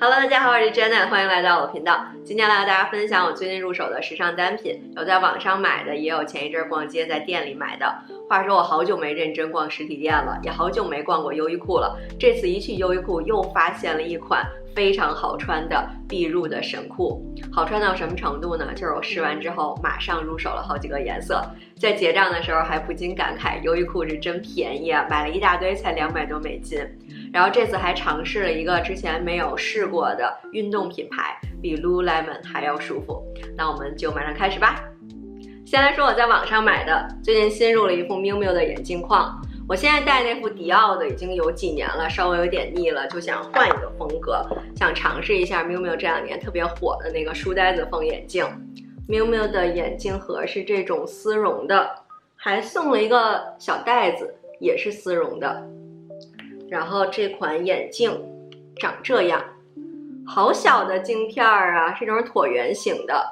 Hello， 大家好，我是 Jenna， 欢迎来到我的频道。今天来和大家分享我最近入手的时尚单品，有在网上买的，也有前一阵逛街在店里买的。话说我好久没认真逛实体店了，也好久没逛过优衣库了。这次一去优衣库，又发现了一款非常好穿的必入的神裤。好穿到什么程度呢？就是我试完之后马上入手了好几个颜色，在结账的时候还不禁感慨，优衣库是真便宜啊，买了一大堆才200多美金。然后这次还尝试了一个之前没有试过的运动品牌，比 Lululemon 还要舒服。那我们就马上开始吧。先来说我在网上买的，最近新入了一副 Miu Miu 的眼镜框。我现在戴那副迪奥的已经有几年了，稍微有点腻了，就想换一个风格，想尝试一下 Miu Miu 这2年特别火的那个书呆子风眼镜。Miu Miu 的眼镜盒是这种丝绒的，还送了一个小袋子，也是丝绒的。然后这款眼镜长这样，好小的镜片啊，是这种椭圆形的，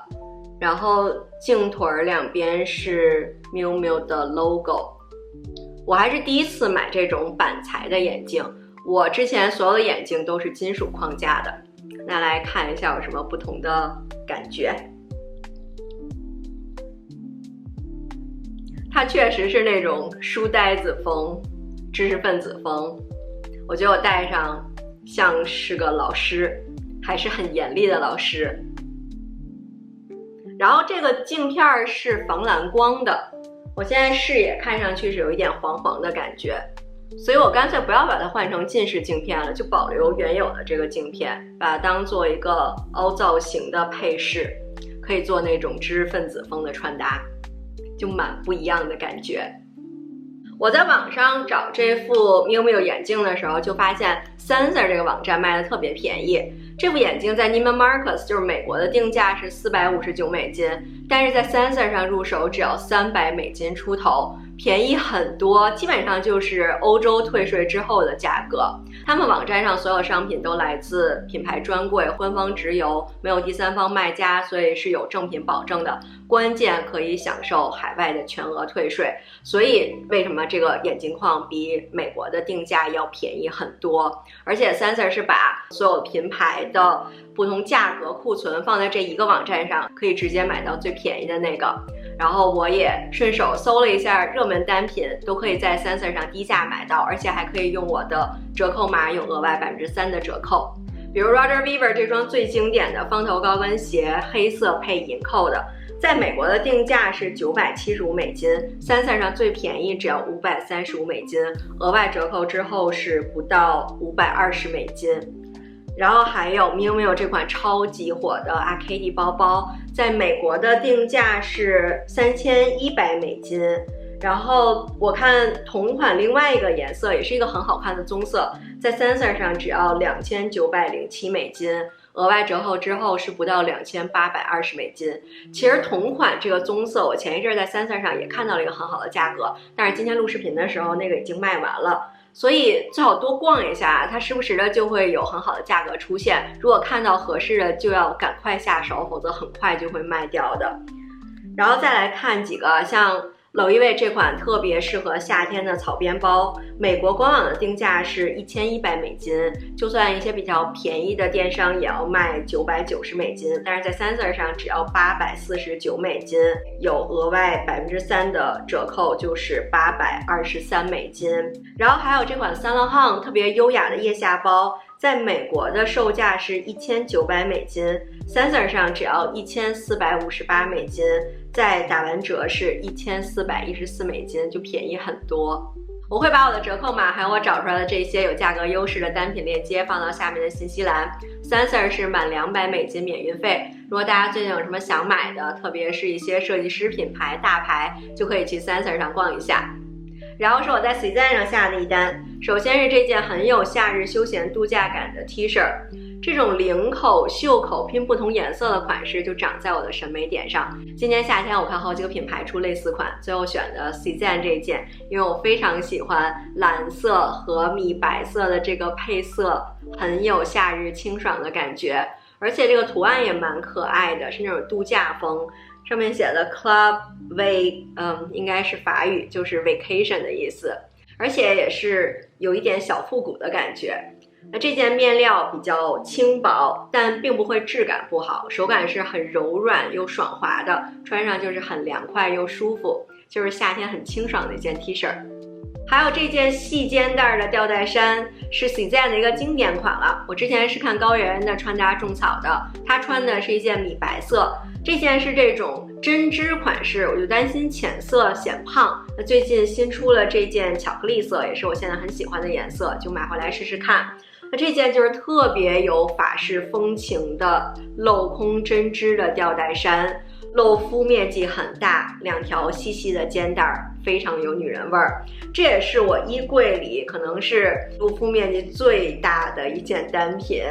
然后镜腿两边是 Miu Miu 的 logo。 我还是第一次买这种板材的眼镜，我之前所有的眼镜都是金属框架的。那来看一下有什么不同的感觉。它确实是那种书呆子风、知识分子风，我觉得我戴上像是个老师，还是很严厉的老师。然后这个镜片是防蓝光的，我现在视野看上去是有一点黄黄的感觉，所以我干脆不要把它换成近视镜片了，就保留原有的这个镜片，把它当做一个凹造型的配饰，可以做那种知识分子风的穿搭，就蛮不一样的感觉。我在网上找这副 Miu Miu 眼镜的时候，就发现 Sensor 这个网站卖的特别便宜。这副眼镜在 Neiman Marcus 就是美国的定价是459美金，但是在 Sensor 上入手只要300美金出头，便宜很多，基本上就是欧洲退税之后的价格。他们网站上所有商品都来自品牌专柜，官方直邮，没有第三方卖家，所以是有正品保证的。关键可以享受海外的全额退税，所以为什么这个眼镜框比美国的定价要便宜很多？而且 Sensor 是把所有品牌的不同价格库存放在这一个网站上，可以直接买到最便宜的那个。然后我也顺手搜了一下热门单品，都可以在 Sensor 上低价买到，而且还可以用我的折扣码有额外3%的折扣。比如 Roger Viver 这双最经典的方头高跟鞋，黑色配银扣的，在美国的定价是975美金， Sensor 上最便宜只要535美金，额外折扣之后是不到520美金。然后还有 Miu Miu 这款超级火的 Arcady 包包，在美国的定价是3100美金。然后我看同款另外一个颜色也是一个很好看的棕色，在 Sensor 上只要2907美金，额外折扣之后是不到2820美金。其实同款这个棕色我前一阵在 Sensor 上也看到了一个很好的价格，但是今天录视频的时候那个已经卖完了，所以最好多逛一下，它时不时的就会有很好的价格出现，如果看到合适的就要赶快下手，否则很快就会卖掉的。然后再来看几个像Loewe 这款特别适合夏天的草编包，美国官网的定价是1100美金，就算一些比较便宜的电商也要卖990美金，但是在 Sensor 上只要849美金，有额外3%的折扣，就是823美金。然后还有这款 Saint Laurent 特别优雅的腋下包，在美国的售价是1900美金， Sensor 上只要1458美金，再打完折是1414美金，就便宜很多。我会把我的折扣码还有我找出来的这些有价格优势的单品链接放到下面的信息栏。Sensor 是满200美金免运费，如果大家最近有什么想买的，特别是一些设计师品牌大牌，就可以去 Sensor 上逛一下。然后是我在 Cezanne 上下的一单，首先是这件很有夏日休闲度假感的 T 恤，这种领口、袖口拼不同颜色的款式就长在我的审美点上。今年夏天我看好几个品牌出类似款，最后选的 Cezanne 这件，因为我非常喜欢蓝色和米白色的这个配色，很有夏日清爽的感觉，而且这个图案也蛮可爱的，是那种度假风。上面写的 Club V， 应该是法语，就是 vacation 的意思，而且也是有一点小复古的感觉。那这件面料比较轻薄，但并不会质感不好，手感是很柔软又爽滑的，穿上就是很凉快又舒服，就是夏天很清爽的一件 T 恤。还有这件细肩带的吊带衫是 Cezanne 的一个经典款了，我之前是看高圆圆的穿搭种草的，她穿的是一件米白色，这件是这种针织款式，我就担心浅色显胖。那最近新出了这件巧克力色，也是我现在很喜欢的颜色，就买回来试试看。那这件就是特别有法式风情的镂空针织的吊带衫，露肤面积很大，2条细细的肩带，非常有女人味儿。这也是我衣柜里可能是露肤面积最大的一件单品，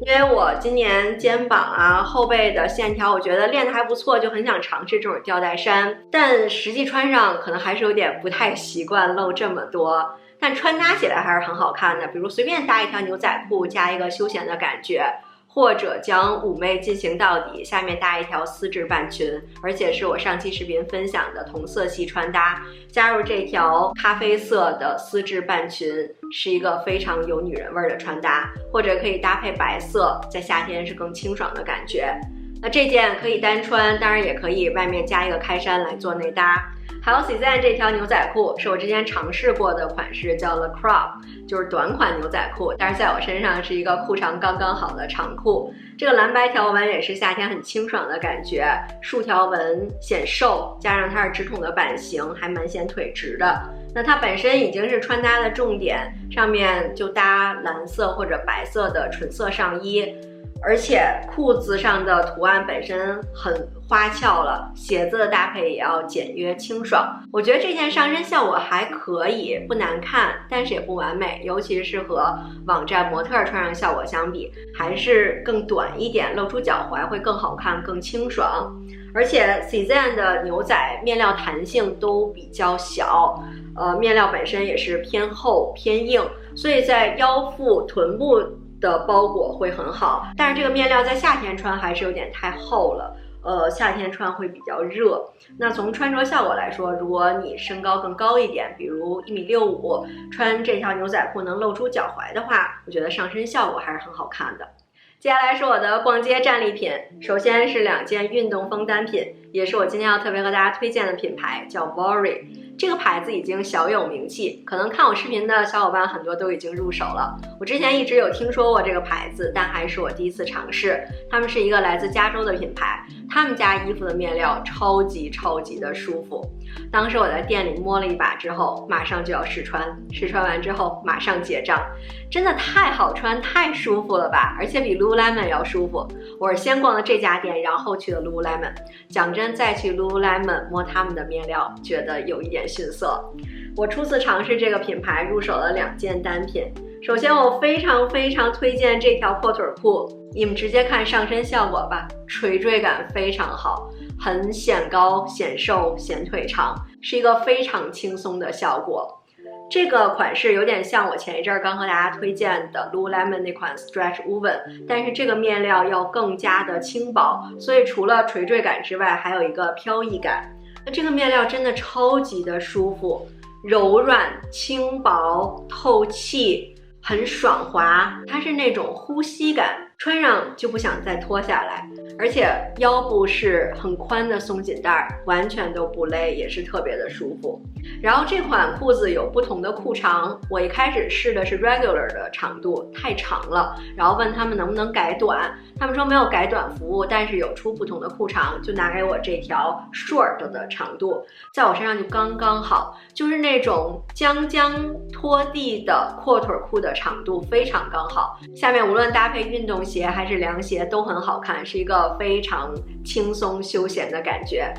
因为我今年肩膀啊后背的线条我觉得练得还不错，就很想尝试这种吊带衫，但实际穿上可能还是有点不太习惯露这么多，但穿搭起来还是很好看的，比如随便搭一条牛仔裤加一个休闲的感觉，或者将妩媚进行到底，下面搭一条丝质半裙，而且是我上期视频分享的同色系穿搭，加入这条咖啡色的丝质半裙，是一个非常有女人味的穿搭，或者可以搭配白色，在夏天是更清爽的感觉。那这件可以单穿，当然也可以外面加一个开衫来做内搭。还有 Cezanne 这条牛仔裤是我之前尝试过的款式，叫 Le Crop， 就是短款牛仔裤，但是在我身上是一个裤长刚刚好的长裤。这个蓝白条纹也是夏天很清爽的感觉，竖条纹显瘦，加上它是直筒的版型，还蛮显腿直的。那它本身已经是穿搭的重点，上面就搭蓝色或者白色的纯色上衣，而且裤子上的图案本身很花俏了，鞋子的搭配也要简约清爽。我觉得这件上身效果还可以，不难看，但是也不完美，尤其是和网站模特穿上效果相比，还是更短一点，露出脚踝会更好看，更清爽。而且 Cezanne 的牛仔面料弹性都比较小，面料本身也是偏厚偏硬，所以在腰腹臀部的包裹会很好，但是这个面料在夏天穿还是有点太厚了，夏天穿会比较热。那从穿着效果来说，如果你身高更高一点，比如1.65米，穿这条牛仔裤能露出脚踝的话，我觉得上身效果还是很好看的。接下来是我的逛街战利品，首先是2件运动风单品，也是我今天要特别和大家推荐的品牌，叫 Vuori。这个牌子已经小有名气，可能看我视频的小伙伴很多都已经入手了。我之前一直有听说过这个牌子，但还是我第一次尝试。他们是一个来自加州的品牌，他们家衣服的面料超级的舒服。当时我在店里摸了一把之后，马上就要试穿，试穿完之后马上结账，真的太好穿太舒服了吧，而且比 Lululemon 要舒服。我是先逛了这家店，然后去了 Lululemon， 讲真再去 Lululemon 摸他们的面料，觉得有一点逊色。我初次尝试这个品牌，入手了2件单品。首先我非常推荐这条破腿裤，你们直接看上身效果吧，垂坠感非常好，很显高显瘦显腿长，是一个非常轻松的效果。这个款式有点像我前一阵刚和大家推荐的 Lululemon 那款 Stretch Woven， 但是这个面料要更加的轻薄，所以除了垂坠感之外，还有一个飘逸感。那这个面料真的超级的舒服，柔软轻薄透气，很爽滑，它是那种呼吸感，穿上就不想再脱下来。而且腰部是很宽的松紧带，完全都不勒，也是特别的舒服。然后这款裤子有不同的裤长，我一开始试的是 regular 的长度，太长了，然后问他们能不能改短，他们说没有改短服务，但是有出不同的裤长，就拿给我这条 short 的长度，在我身上就刚刚好，就是那种将拖地的阔腿裤的长度非常刚好，下面无论搭配运动鞋还是凉鞋都很好看，是一个非常轻松休闲的感觉。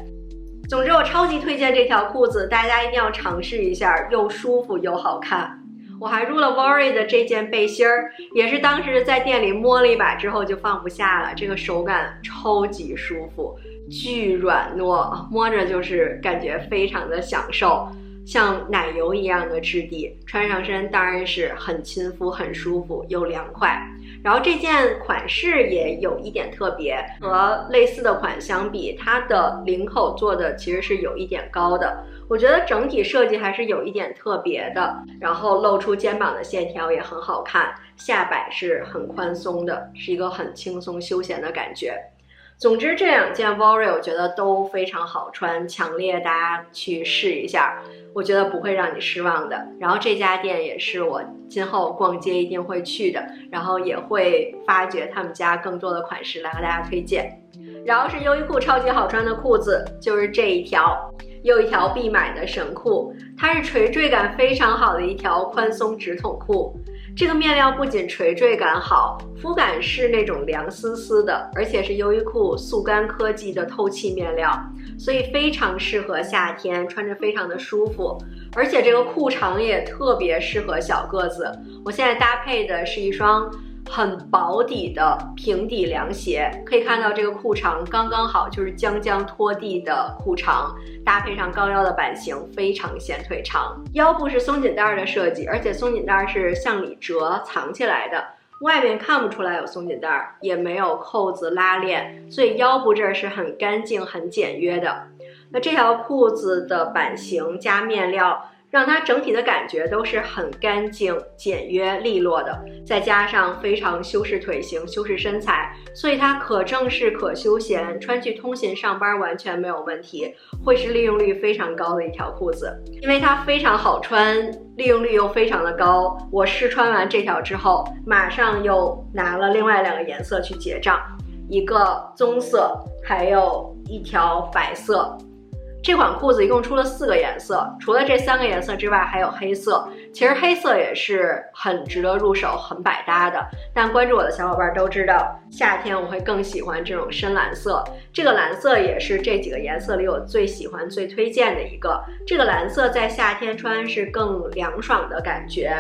总之我超级推荐这条裤子，大家一定要尝试一下，又舒服又好看。我还入了 Vuori 的这件背心儿，也是当时在店里摸了一把之后就放不下了，这个手感超级舒服，巨软糯，摸着就是感觉非常的享受，像奶油一样的质地，穿上身当然是很亲肤很舒服又凉快。然后这件款式也有一点特别，和类似的款相比，它的领口做的其实是有一点高的，我觉得整体设计还是有一点特别的，然后露出肩膀的线条也很好看，下摆是很宽松的，是一个很轻松休闲的感觉。总之这2件 Vory 我觉得都非常好穿，强烈大家去试一下，我觉得不会让你失望的。然后这家店也是我今后逛街一定会去的，然后也会发掘他们家更多的款式来和大家推荐。然后是优衣库超级好穿的裤子，就是这一条，又一条必买的神裤，它是垂坠感非常好的一条宽松直筒裤。这个面料不仅垂坠感好，肤感是那种凉丝丝的，而且是优衣库速干科技的透气面料，所以非常适合夏天，穿着非常的舒服。而且这个裤长也特别适合小个子，我现在搭配的是一双很薄底的平底凉鞋，可以看到这个裤长刚刚好，就是将将拖地的裤长，搭配上高腰的版型，非常显腿长。腰部是松紧带的设计，而且松紧带是向里折藏起来的，外面看不出来有松紧带，也没有扣子拉链，所以腰部这儿是很干净很简约的。那这条裤子的版型加面料，让它整体的感觉都是很干净、简约、利落的，再加上非常修饰腿型、修饰身材，所以它可正式可休闲，穿去通勤上班完全没有问题，会是利用率非常高的一条裤子。因为它非常好穿，利用率又非常的高，我试穿完这条之后，马上又拿了另外2个颜色去结账，一个棕色，还有一条白色。这款裤子一共出了4个颜色，除了这3个颜色之外，还有黑色。其实黑色也是很值得入手、很百搭的。但关注我的小伙伴都知道，夏天我会更喜欢这种深蓝色。这个蓝色也是这几个颜色里我最喜欢、最推荐的一个。这个蓝色在夏天穿是更凉爽的感觉。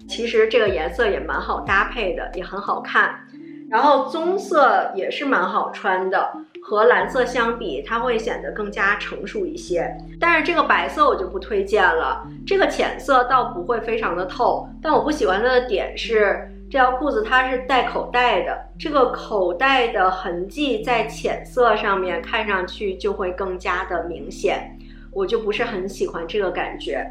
其实这个颜色也蛮好搭配的，也很好看。然后棕色也是蛮好穿的。和蓝色相比，它会显得更加成熟一些。但是这个白色我就不推荐了，这个浅色倒不会非常的透，但我不喜欢它的点是这条裤子它是带口袋的，这个口袋的痕迹在浅色上面看上去就会更加的明显，我就不是很喜欢这个感觉。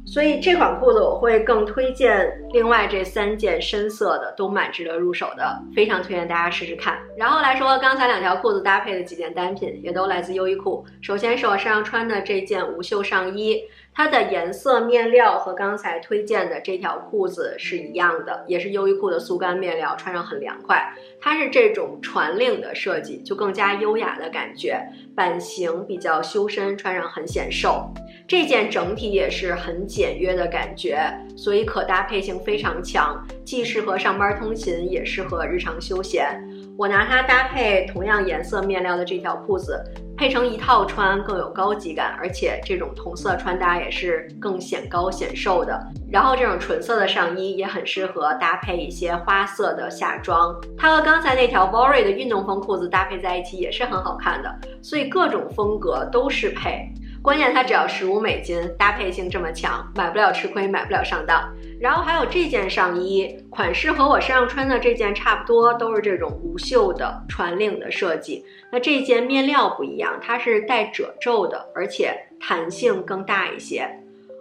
所以这款裤子我会更推荐另外这3件深色的，都蛮值得入手的，非常推荐大家试试看。然后来说刚才2条裤子搭配的几件单品，也都来自优衣库。首先是我身上穿的这件无袖上衣，它的颜色面料和刚才推荐的这条裤子是一样的，也是优衣库的速干面料，穿上很凉快。它是这种传领的设计，就更加优雅的感觉，版型比较修身，穿上很显瘦。这件整体也是很简约的感觉，所以可搭配性非常强，既适合上班通勤，也适合日常休闲。我拿它搭配同样颜色面料的这条裤子，配成一套穿更有高级感，而且这种同色穿搭也是更显高显瘦的。然后这种纯色的上衣也很适合搭配一些花色的夏装，它和刚才那条 Vory 的运动风裤子搭配在一起也是很好看的，所以各种风格都适配。关键它只要$15美金，搭配性这么强，买不了吃亏，买不了上当。然后还有这件上衣，款式和我身上穿的这件差不多，都是这种无袖的传领的设计。那这件面料不一样，它是带褶皱的，而且弹性更大一些。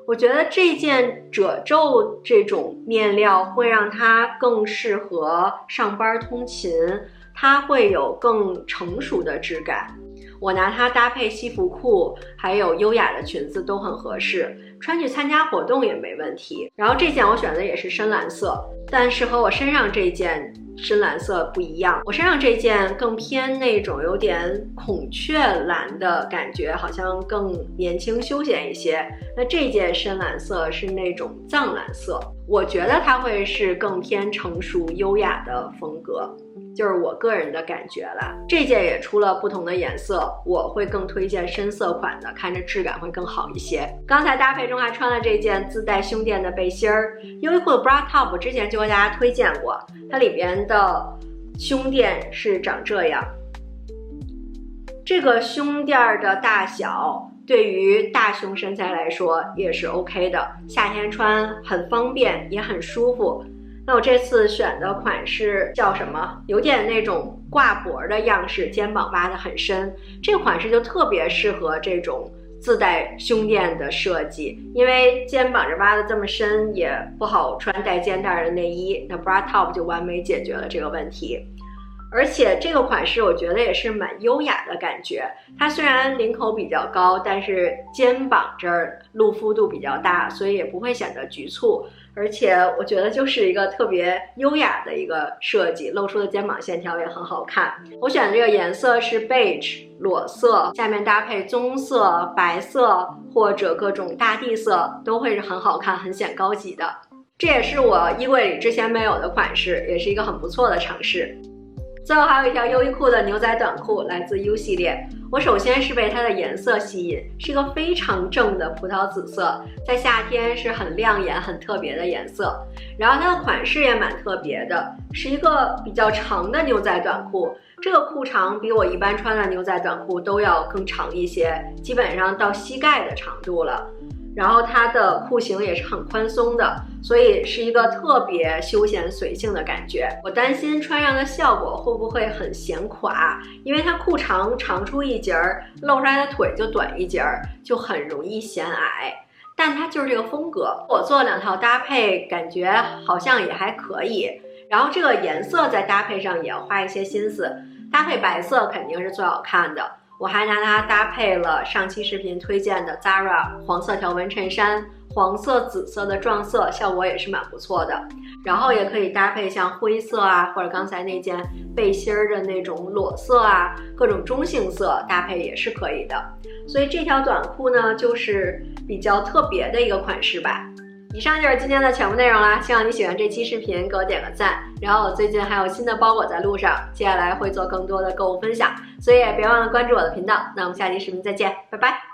我觉得这件褶皱这种面料会让它更适合上班通勤，它会有更成熟的质感。我拿它搭配西服裤，还有优雅的裙子都很合适，穿去参加活动也没问题。然后这件我选的也是深蓝色，但是和我身上这件深蓝色不一样，我身上这件更偏那种有点孔雀蓝的感觉，好像更年轻休闲一些。那这件深蓝色是那种藏蓝色，我觉得它会是更偏成熟优雅的风格，就是我个人的感觉啦。这件也出了不同的颜色，我会更推荐深色款的，看着质感会更好一些。刚才搭配中还穿了这件自带胸垫的背心儿，优衣库的 bra top 我之前就和大家推荐过，它里边的胸垫是长这样。这个胸垫的大小对于大胸身材来说也是 OK 的，夏天穿很方便也很舒服。那我这次选的款式叫什么？有点那种挂脖的样式，肩膀挖得很深。这个款式就特别适合这种自带胸垫的设计，因为肩膀这挖得这么深，也不好穿带肩带的内衣，那 bra top 就完美解决了这个问题。而且这个款式我觉得也是蛮优雅的感觉，它虽然领口比较高，但是肩膀这儿露肤度比较大，所以也不会显得局促，而且我觉得就是一个特别优雅的一个设计，露出的肩膀线条也很好看。我选的这个颜色是 beige 裸色，下面搭配棕色、白色或者各种大地色，都会是很好看、很显高级的。这也是我衣柜里之前没有的款式，也是一个很不错的尝试。最后还有一条优衣库的牛仔短裤，来自 U 系列。我首先是被它的颜色吸引，是一个非常正的葡萄紫色，在夏天是很亮眼、很特别的颜色。然后它的款式也蛮特别的，是一个比较长的牛仔短裤。这个裤长比我一般穿的牛仔短裤都要更长一些，基本上到膝盖的长度了。然后它的裤型也是很宽松的，所以是一个特别休闲随性的感觉。我担心穿上的效果会不会很显垮，因为它裤长长出一截儿，露出来的腿就短一截儿，就很容易显矮。但它就是这个风格，我做了2套搭配，感觉好像也还可以。然后这个颜色在搭配上也要花一些心思，搭配白色肯定是最好看的。我还拿它搭配了上期视频推荐的 Zara 黄色条纹衬衫，黄色紫色的撞色，效果也是蛮不错的。然后也可以搭配像灰色啊，或者刚才那件背心的那种裸色啊，各种中性色搭配也是可以的。所以这条短裤呢，就是比较特别的一个款式吧。以上就是今天的全部内容啦，希望你喜欢这期视频，给我点个赞。然后我最近还有新的包裹在路上，接下来会做更多的购物分享，所以也别忘了关注我的频道。那我们下期视频再见，拜拜。